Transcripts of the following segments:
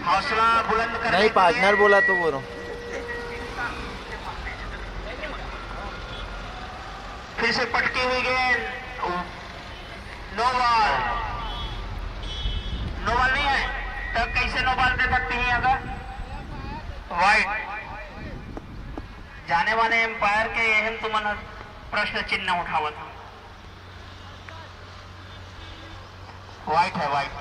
हौसला बुलंद करने नहीं, के पार्टनर लिए बोला तो बोल रहा हूँ। फिर से पटकी हुई गेंद, नो बॉल। नो बॉल नहीं है तब कैसे नो बॉल दे सकती है अगर वाइड। जाने वाले एम्पायर के एहम तुमन प्रश्न चिन्ह उठावत वाइट है वाइट।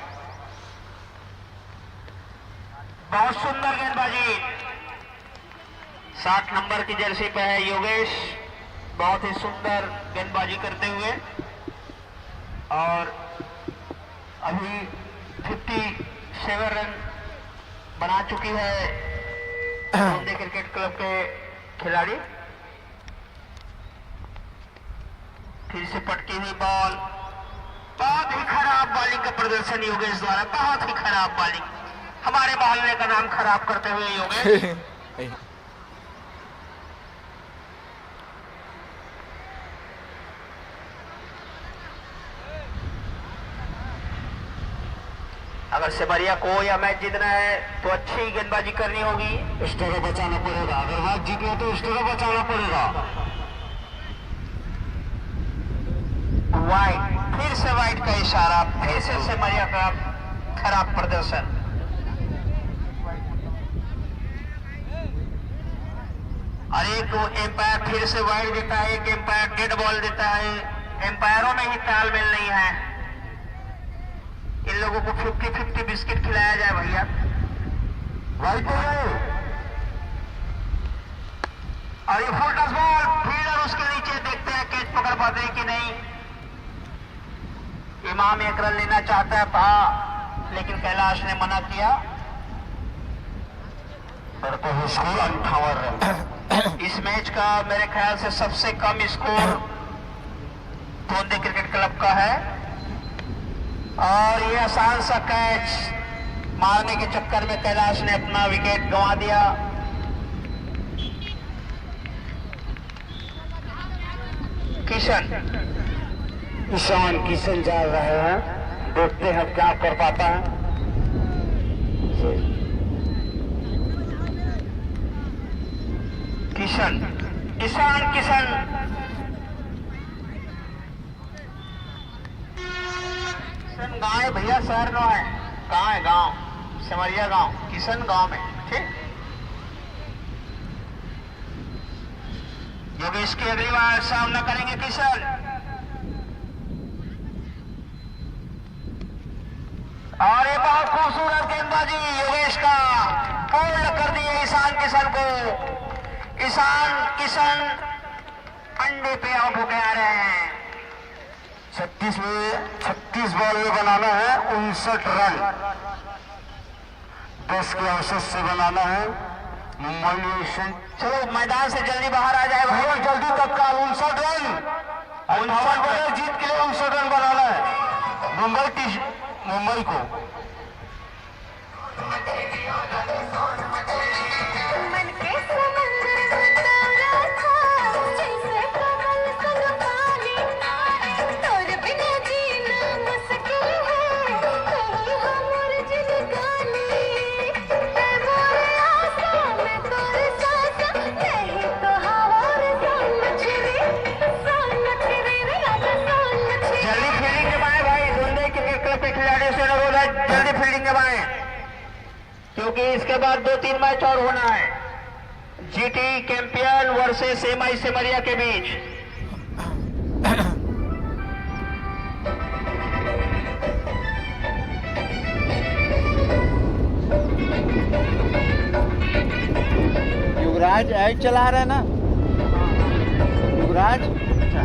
बहुत सुंदर गेंदबाजी 60 नंबर की जर्सी पे है योगेश, बहुत ही सुंदर गेंदबाजी करते हुए। और अभी 57 रन बना चुकी है बूंदी क्रिकेट क्लब के खिलाड़ी। फिर से पटकी हुई बॉल, बहुत ही खराब बॉलिंग का प्रदर्शन योगेश द्वारा, बहुत ही खराब बॉलिंग। हमारे मोहल्ले का नाम खराब करते हुए योगेश। अगर सेमरिया को या मैच जीतना है तो अच्छी गेंदबाजी करनी होगी, स्टोर बचाना पड़ेगा। अगर मैच जीतना है तो स्टोर बचाना पड़ेगा। वाइड, फिर से वाइड का इशारा, फिर से सेमरिया का खराब प्रदर्शन। और एक एम्पायर फिर से वाइड देता है, एक एम्पायर डेड बॉल देता है। एम्पायरों में ही तालमेल नहीं है। इन लोगों को 50-50 बिस्किट खिलाया जाए भैया। वाइड और ये फुल टच बॉल, फील्डर उसके नीचे देखते हैं कैच पकड़ पाते हैं कि नहीं। इमाम एक रन लेना चाहता था लेकिन कैलाश ने मना किया। Score 58 run. इस मैच का मेरे ख्याल से सबसे कम स्कोर बूंदी क्रिकेट क्लब का है। और ये आसान सा कैच मारने के चक्कर में कैलाश ने अपना विकेट गंवा दिया। किशन जा रहे हैं, देखते हैं क्या कर पाता है। किशन गांव है भैया, शहर नो है। कहाँ है गांव? सिमरिया गांव, किशन गांव में। ठीक, योगेश की अगली बार सामना करेंगे किशन। और ये बहुत खूबसूरत गेंदबाजी योगेश का, पूर्ण कर दिए ईशान किशन को। ईशान किशन अंडे पे आउट होके आ रहे हैं। 36 बॉल में बनाना है 59 रन, 10 के औसत से बनाना है। मुंबई चलो मैदान से जल्दी बाहर आ जाए भाई, जल्दी तत्काल 59 रन। 58 बॉल जीत के लिए 59 रन बनाना है मुंबई को। जल्दी फील्डिंग करवाएं क्योंकि इसके बाद 2-3 मैच और होना है। जीटी चैंपियन वर्सेस एमआई सिमरिया के बीच। युवराज ऐड चला रहा है ना, युवराज। अच्छा।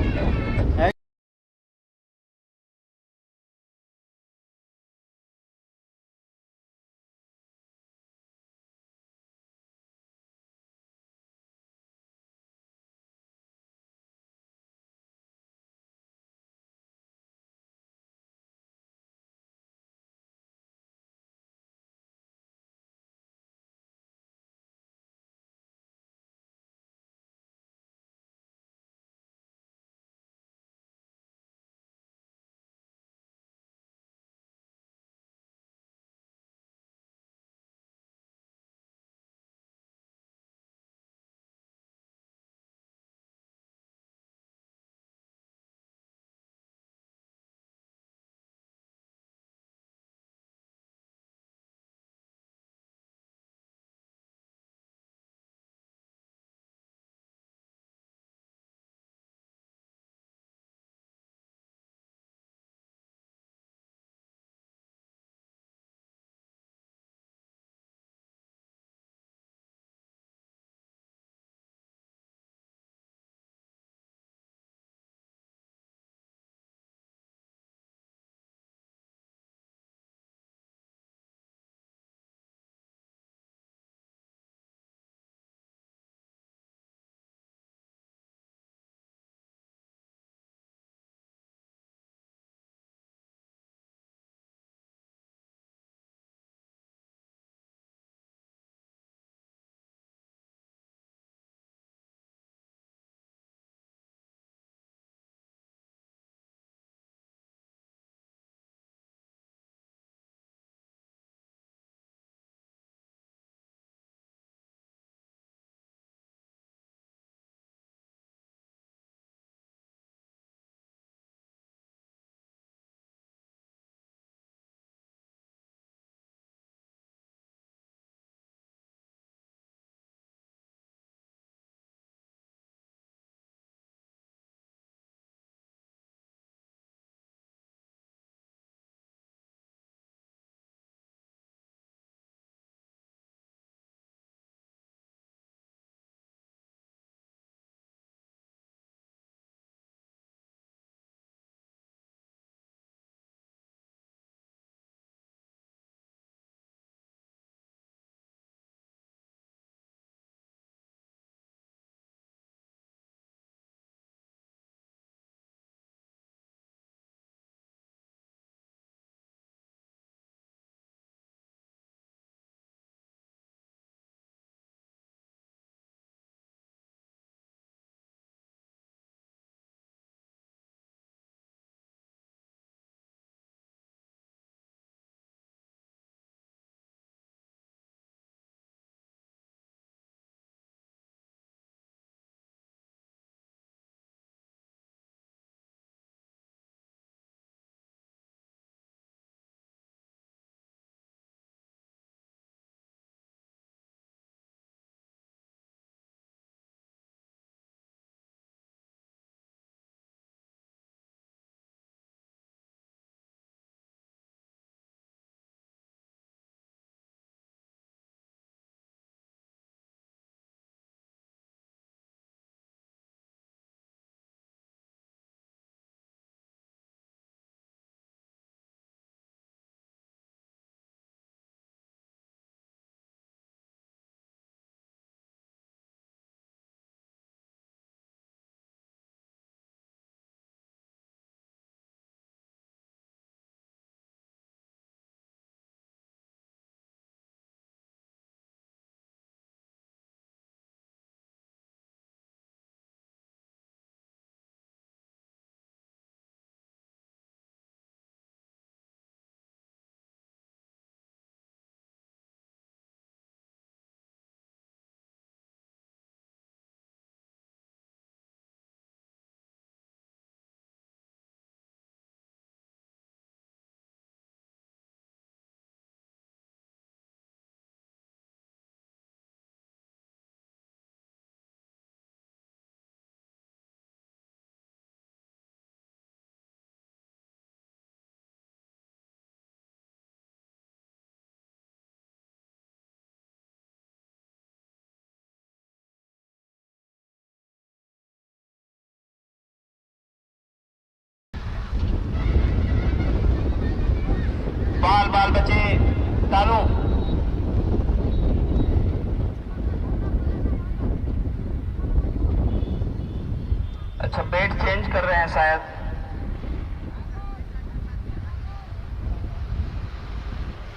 अच्छा, बैट चेंज कर रहे हैं शायद।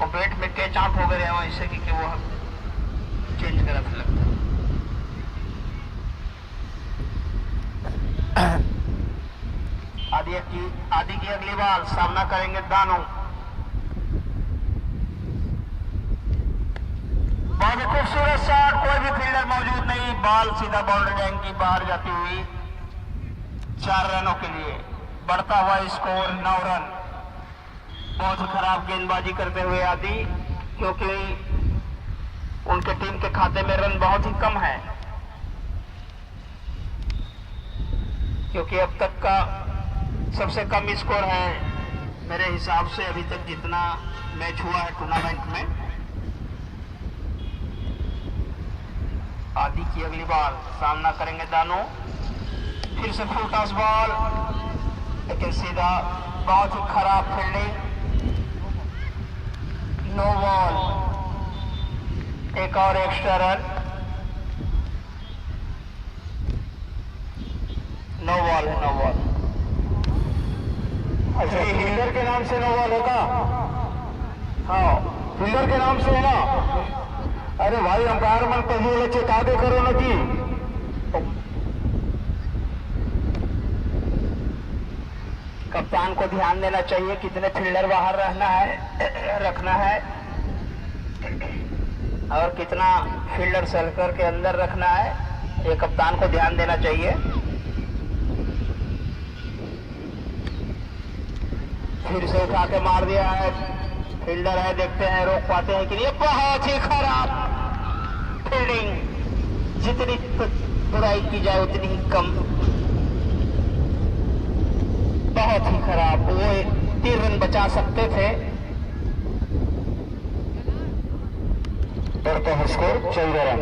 वो बैट में कैच आउट हो गए हैं इससे कि वो चेंज करा था लगता है। आदि की अगली बार सामना करेंगे दानू। बहुत ही खूबसूरत शॉट, कोई भी फील्डर मौजूद नहीं, बॉल सीधा बाउंड्री लाइन की बाहर जाती हुई 4 रनों के लिए बढ़ता हुआ स्कोर 9 रन। बहुत ही खराब गेंदबाजी करते हुए आदि, क्योंकि उनके टीम के खाते में रन बहुत ही कम है, क्योंकि अब तक का सबसे कम स्कोर है मेरे हिसाब से अभी तक जितना मैच हुआ है टूर्नामेंट में। आदि की अगली बार सामना करेंगे दानू। फिर से फुल टॉस बॉल, लेकिन सीधा, बहुत ही खराब फील्डिंग, नो बॉल, एक और एक्स्ट्रा रन, नो बॉल है, नो बॉल। अच्छा, फील्डर के नाम से नो बॉल होगा? हाँ, फील्डर के नाम से है ना? अरे भाई, अंपायर मन कहिए चेक आगे करो ना जी। कप्तान को ध्यान देना चाहिए कितने फील्डर बाहर रखना है और कितना फील्डर सर्कल के अंदर रखना है, ये कप्तान को ध्यान देना चाहिए। फिर से उठा के मार दिया है, फील्डर है, देखते हैं रोक पाते हैं कि नहीं। बहुत ही खराब फील्डिंग, जितनी बुराई की जाए उतनी ही कम, बहुत ही खराब। वो 3 रन बचा सकते थे। बढ़ता है स्कोर 14 रन।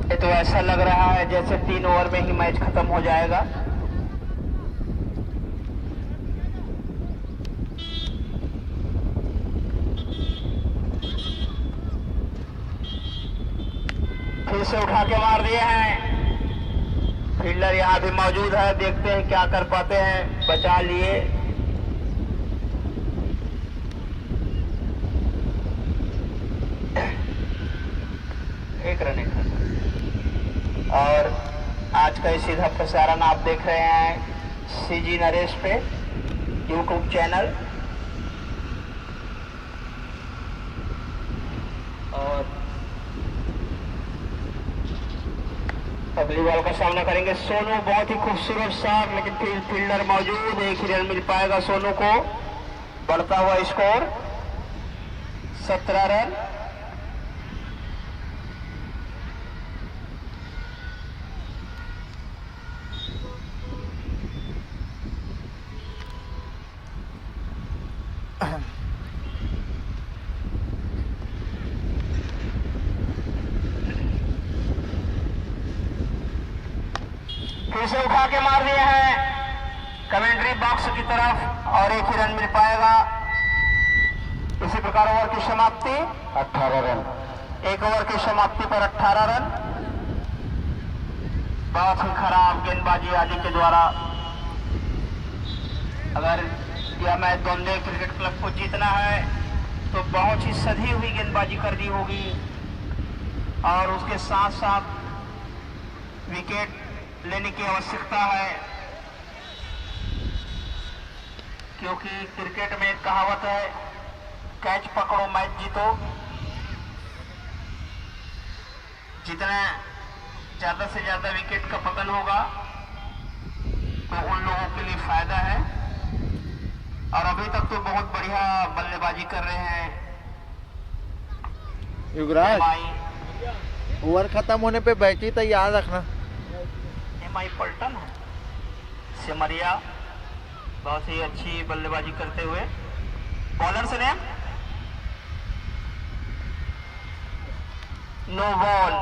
ये तो ऐसा लग रहा है जैसे 3 ओवर में ही मैच खत्म हो जाएगा। फिर से उठा के मार दिए हैं, फील्डर यहाँ भी मौजूद है, देखते हैं क्या कर पाते हैं। बचा लिए, एक रन। और आज का सीधा प्रसारण आप देख रहे हैं सीजी नरेश पे यूट्यूब चैनल। और अगली बॉल का सामना करेंगे सोनू। बहुत ही खूबसूरत शॉट, लेकिन फील्डर मौजूद, एक ही रन मिल पाएगा सोनू को। बढ़ता हुआ स्कोर 17 रन। फिर से उठा के मार दिए हैं कमेंट्री बॉक्स की तरफ, और एक ही रन मिल पाएगा। इसी प्रकार ओवर की समाप्ति 18 रन। एक ओवर की समाप्ति पर 18 रन। बहुत ही खराब गेंदबाजी आदि के द्वारा। अगर यह मैच दोंदे क्रिकेट क्लब को जीतना है तो बहुत ही सधी हुई गेंदबाजी करनी होगी, और उसके साथ साथ विकेट लेने की आवश्यकता है, क्योंकि क्रिकेट में एक कहावत है, कैच पकड़ो मैच जीतो। जितना ज्यादा से ज्यादा विकेट का पतन होगा तो उन लोगों के लिए फायदा है। और अभी तक तो बहुत बढ़िया बल्लेबाजी कर रहे हैं युवराज, ओवर खत्म होने पे बैठी तो याद रखना। एमआई पल्टन है, सिमरिया, बहुत ही अच्छी बल्लेबाजी करते हुए। बॉलर से name no ball,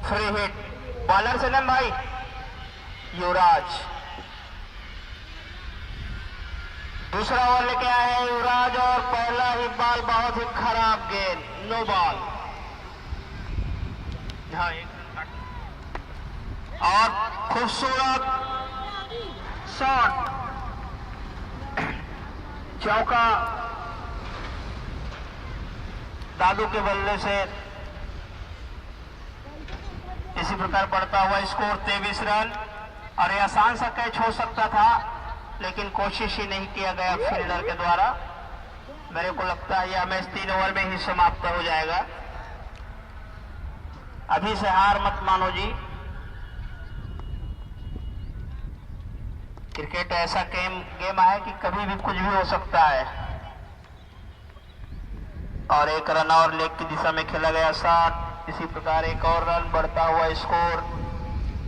free hit. Bowler से नेम भाई युवराज। दूसरा ओवर लेके आए हैं युवराज, और पहला ही बॉल बहुत ही खराब गेंद, नो बॉल। हाँ, और खूबसूरत शॉट, चौका दादू के बल्ले से। इसी प्रकार बढ़ता हुआ स्कोर 23 रन। और यह आसान सा कैच हो सकता था, लेकिन कोशिश ही नहीं किया गया फील्डर के द्वारा। मेरे को लगता है यह मैच 3 ओवर में ही समाप्त हो जाएगा। अभी से हार मत मानो जी। क्रिकेट ऐसा गेम है कि कभी भी कुछ भी हो सकता है। और एक रन और लेग की दिशा में खेला गया शॉट। इसी प्रकार एक और रन, बढ़ता हुआ स्कोर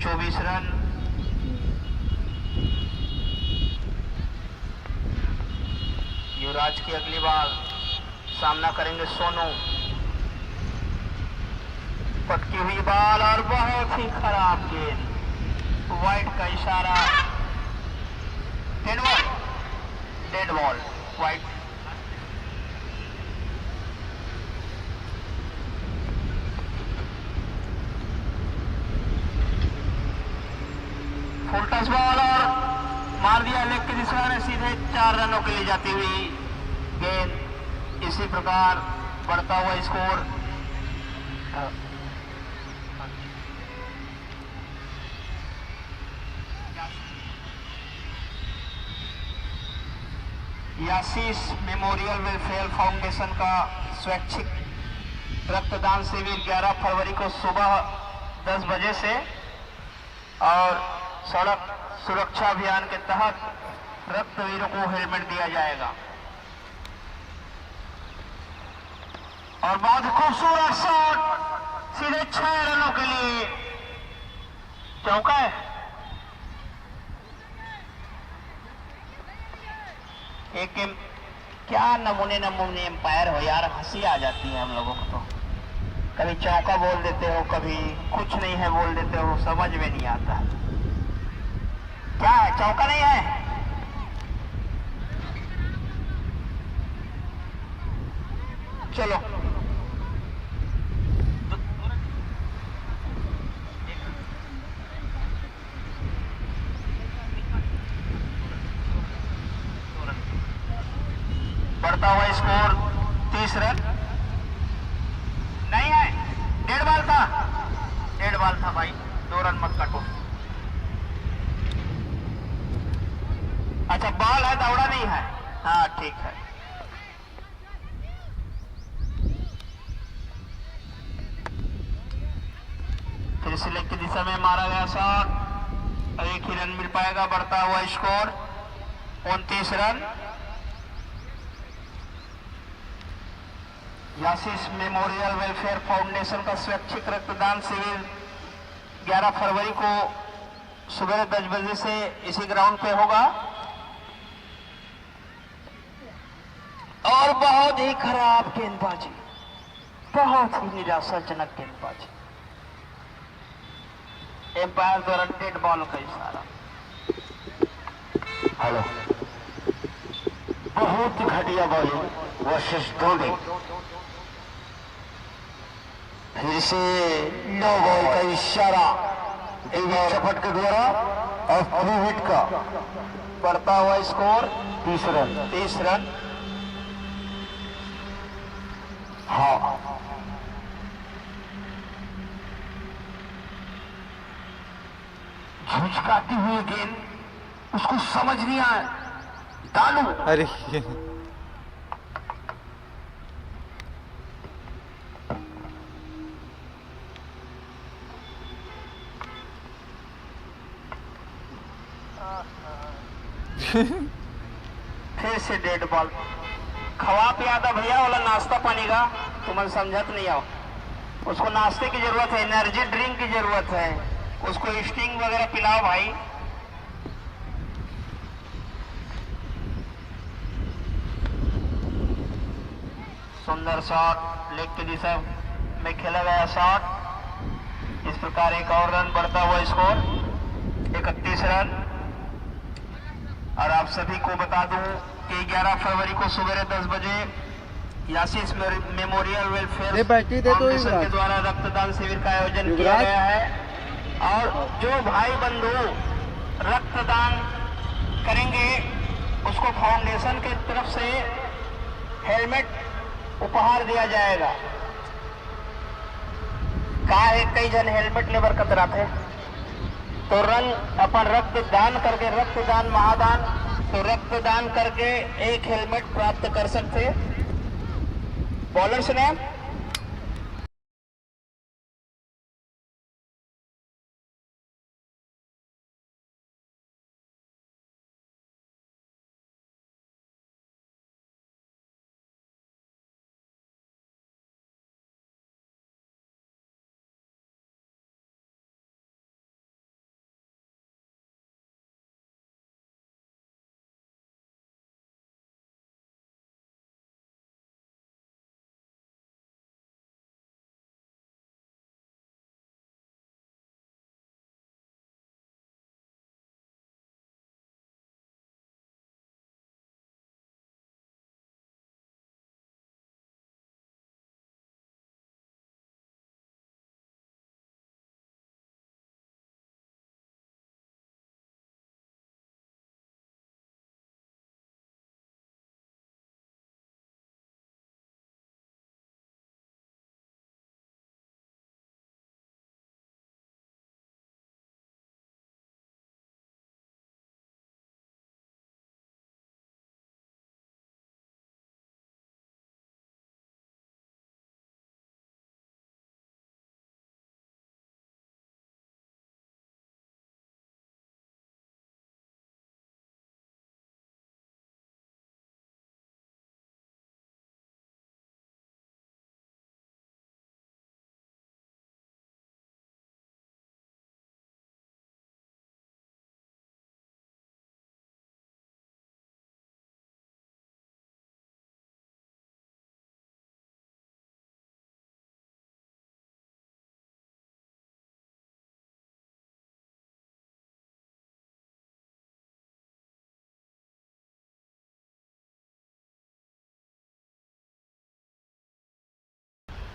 24 रन। युवराज की अगली बार सामना करेंगे सोनू। पटकी हुई बॉल और बहुत ही खराब गेंद, वाइड का इशारा। Dead ball wide. Full touch ball और मार दिया लेग की दिशा में, सीधे 4 रनों के लिए जाती हुई गेंद। इसी प्रकार बढ़ता हुआ स्कोर यासीस मेमोरियल वेलफेयर फाउंडेशन का स्वैच्छिक रक्तदान शिविर 11 फरवरी को सुबह 10 बजे से और सड़क सुरक्षा अभियान के तहत रक्तवीरों को हेलमेट दिया जाएगा। और बहुत खूबसूरत शॉट, सीधे 6 रनों के लिए चौका है। एक क्या नमूने एम्पायर हो यार, हंसी आ जाती है हम लोगों को। तो कभी चौका बोल देते हो, कभी कुछ नहीं है बोल देते हो, समझ में नहीं आता। क्या है, चौका नहीं है? चलो बढ़ता हुआ स्कोर 30 रन। नहीं है, डेढ़ बॉल था भाई, 2 रन मत काटो। अच्छा बॉल है, दौड़ा नहीं है। हाँ ठीक है। फिर से लेग की दिशा में मारा गया शॉट, और 1 ही रन मिल पाएगा। बढ़ता हुआ स्कोर 29 रन। यासीस मेमोरियल वेलफेयर फाउंडेशन का स्वैच्छिक रक्तदान शिविर 11 फरवरी को सुबह 10 बजे से इसी ग्राउंड पे होगा। और बहुत ही खराब गेंदबाजी, बहुत ही निराशाजनक गेंदबाजी। एम्पायर द्वारा डेड बॉल का इशारा। हेलो, बहुत घटिया बॉलिंग वर्सेस धोनी। फिर से नो बॉल का इशारा डेविड चपट के द्वारा और 3 हिट का। बढ़ता हुआ स्कोर 30 रन। हाँ, झुझकाती हुई गेंद, उसको समझ नहीं आया। दालू अरे फिर से डेड बॉल। खवा पिया था भैया वाला नाश्ता पानी का, तुम्हें समझत नहीं आओ। उसको नाश्ते की जरूरत है, एनर्जी ड्रिंक की जरूरत है, उसको स्टिंग वगैरह पिलाओ भाई। सुंदर शॉट, लेग की दिशा में खेला गया शॉट। इस प्रकार एक और रन, बढ़ता हुआ स्कोर 31 रन। और आप सभी को बता दूं कि 11 फरवरी को सुबह 10 बजे यासीस मेमोरियल वेलफेयर फाउंडेशन के द्वारा रक्तदान शिविर का आयोजन किया गया है। और जो भाई बंधु रक्तदान करेंगे उसको फाउंडेशन की तरफ से हेलमेट उपहार दिया जाएगा। कहा है कई जन हेलमेट लेबर कतरा थे, तो रंग अपन रक्तदान करके, रक्तदान महादान, तो रक्तदान करके एक हेलमेट प्राप्त कर सकते। बॉलर्स ने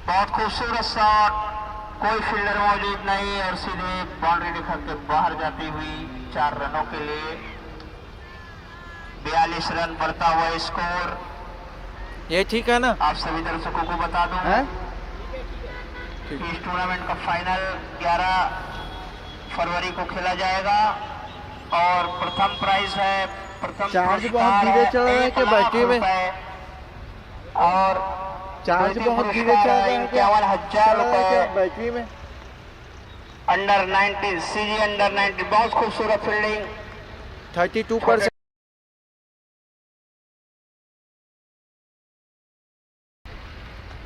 बहुत खूबसूरत शॉट, कोई फील्डर मौजूद नहीं और सीधे बाउंड्री दिखा के बाहर जाती हुई 4 रनों के लिए 42 रन बढ़ता हुआ स्कोर। ये ठीक है ना? आप सभी दर्शकों को बता दूं कि इस टूर्नामेंट का फाइनल 11 फरवरी को खेला जाएगा और प्रथम प्राइज है, प्रथम चार्ज बहुत धीरे चल रहा है कि बैटरी में? और चार्ज बहुत धीरे चल रहा है, 51,000 रुपए बैटरी में। अंडर 19 सीजी अंडर 19, बहुत खूबसूरत फील्डिंग, 32%।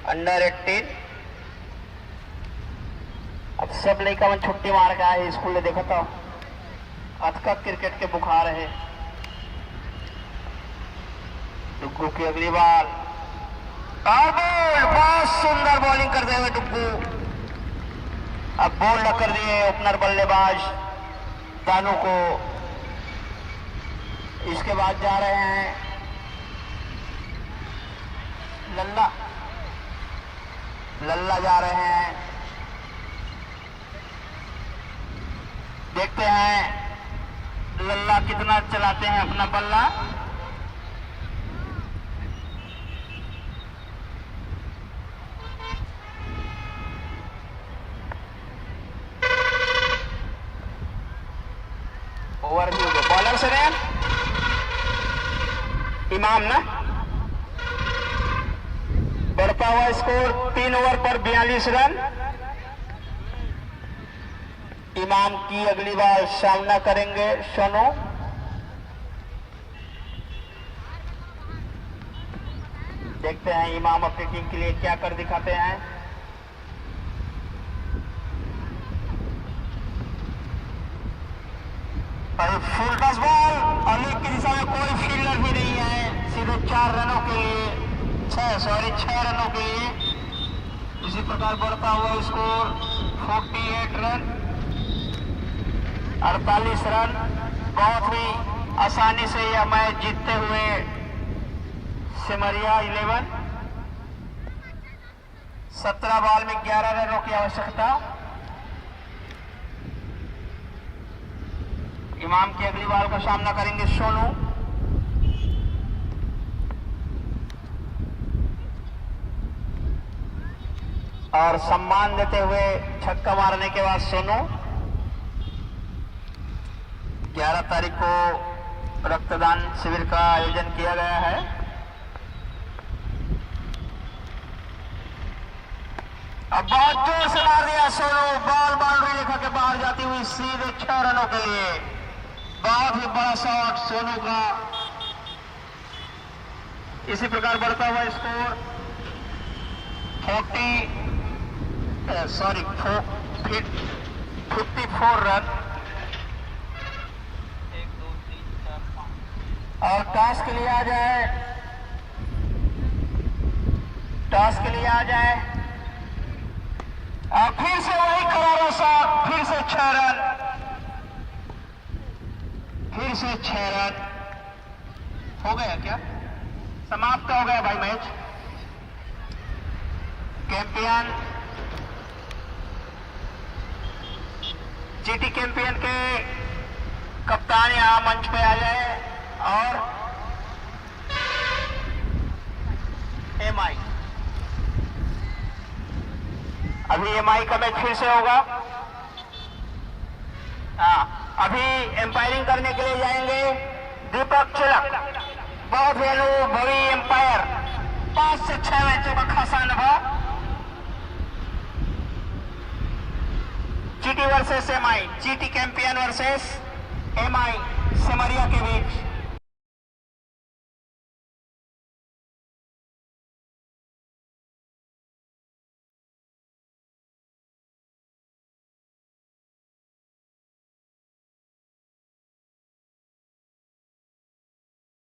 अंडर 18। अब सब लड़का मन छुट्टी मार के आए स्कूल, देखा था अथका क्रिकेट के बुखार है। डुग्गू की अगली बाल और बॉल, बहुत सुंदर बॉलिंग करते हुए डुग्गू। अब बॉल न कर दिए ओपनर बल्लेबाज दानू को। इसके बाद जा रहे हैं लल्ला, लल्ला जा रहे हैं। देखते हैं लल्ला कितना चलाते हैं अपना बल्ला। ओवर भी हो गया। बॉलर से इमाम ना बढ़ता हुआ स्कोर 3 ओवर पर 42 रन। इमाम की अगली बार सामना करेंगे सोनू। देखते हैं इमाम अपनी टीम के लिए क्या कर दिखाते हैं। फुल टच बॉल और लीग की दिशा में कोई फील्डर भी नहीं है, सीधे 4 रनों के लिए 6 रनों के लिए। इसी प्रकार बढ़ता हुआ स्कोर 48 रन, 48 रन। बहुत ही आसानी से यह मैच जीतते हुए सिमरिया 11। 17 बॉल में 11 रनों की आवश्यकता। इमाम की अगली बाल का सामना करेंगे सोनू। और सम्मान देते हुए छक्का मारने के बाद सोनू। 11 तारीख को रक्तदान शिविर का आयोजन किया गया है। अब बहुत जोर से मार दिया सोनू, बॉल बाउंड्री रेखा के बाहर जाती हुई सीधे 6 रनों के लिए। बहुत ही बड़ा शॉट सोनू का। इसी प्रकार बढ़ता हुआ स्कोर 54 रन। और टॉस के लिए आ जाए, टॉस के लिए आ जाए। और फिर से वही करारा शॉट, फिर से 6 रन, फिर से 6 रन। हो गया क्या? समाप्त हो गया भाई मैच। कैंपियन जीटी कैंपियन के कप्तान यहां मंच पे आ जाए। और एमआई, अभी एमआई का मैच फिर से होगा। अभी एम्पायरिंग करने के लिए जाएंगे दीपक चिलक, बहुत ही अनुभवी एम्पायर, 5 से 6 मैचों का खासा अनुभव। जीटी वर्सेस एमआई, जीटी कैंपियन वर्सेस एमआई सिमरिया के बीच।